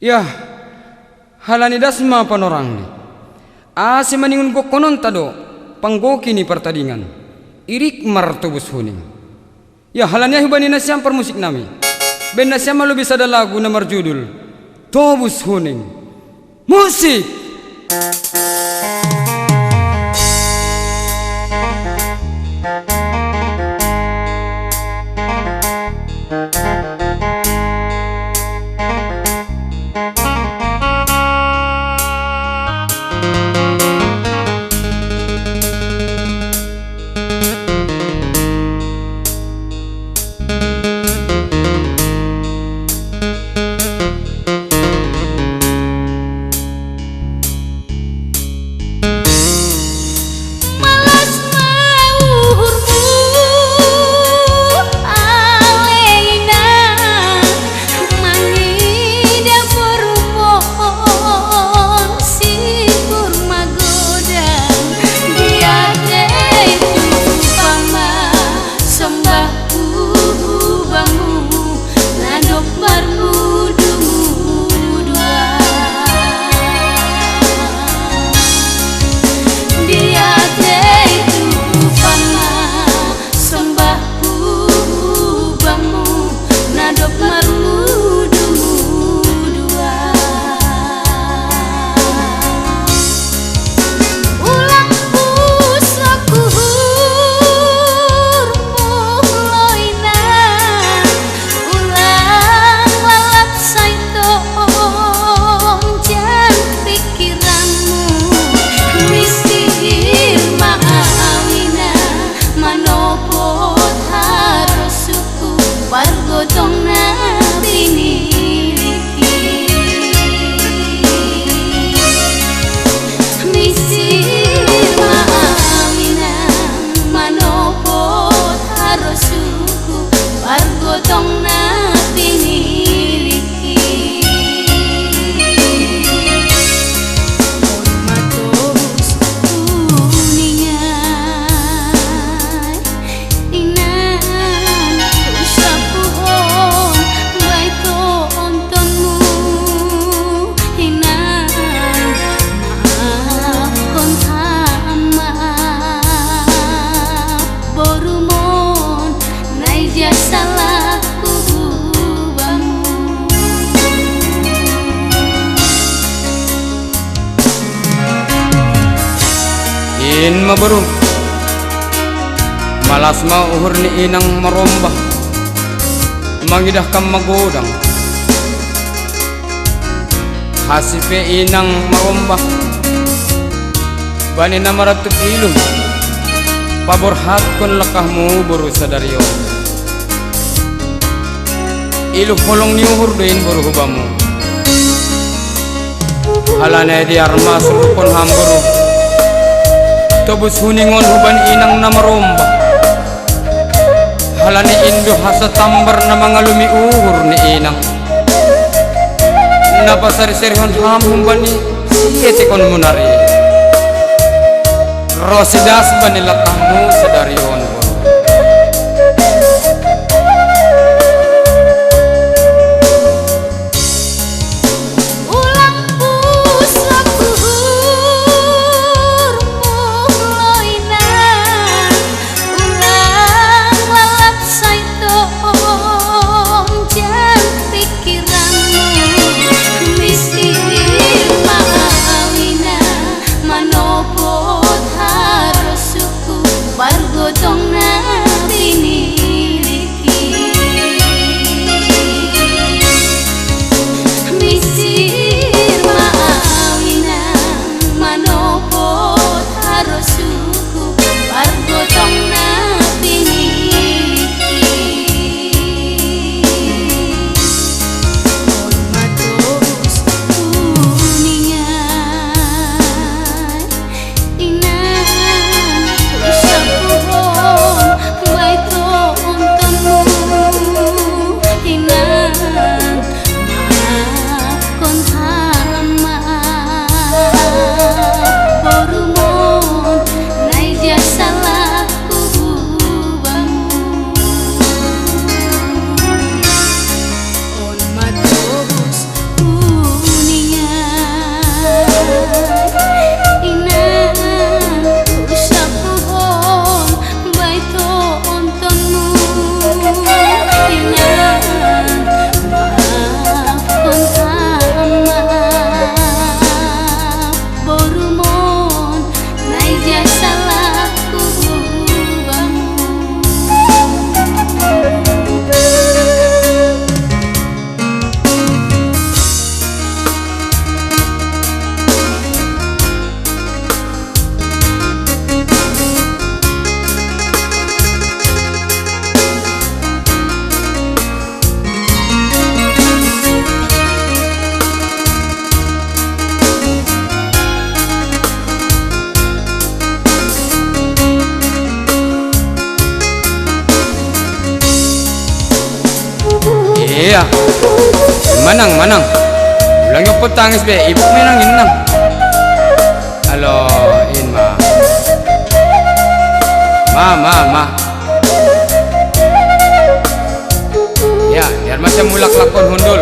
Yah, halani dasma panorang ni. Asi maningun ko konon tado, panggoki ni pertandingan. Irik martubus huning. Ya halani hubani nasyam permusik nami. Ben nasyam malu bisa ada lagu na marjudul Tobus Huning. Musik. In mabaru malas ma uhur ni inang marombah mangidah kam magodang hasipe inang marombah bani namaratu ilum pabor hat kon lakahmu buru sadariyo ilu holong ni uhur doin buru hubamu halane di arma sulukon hamburu Tobus huningon huban inang na maromba halani indo hasa tambar na mangalumi uhur ni inang napasari-sarihon ham humbani siyete kon munari rosidas bani latamu sadarion Bargo tong ya. Manang, manang. Ulang yung petangis be, ibu menang inang. Halo, in ma. Ma. Ya, biar macam mulak lakon hundul.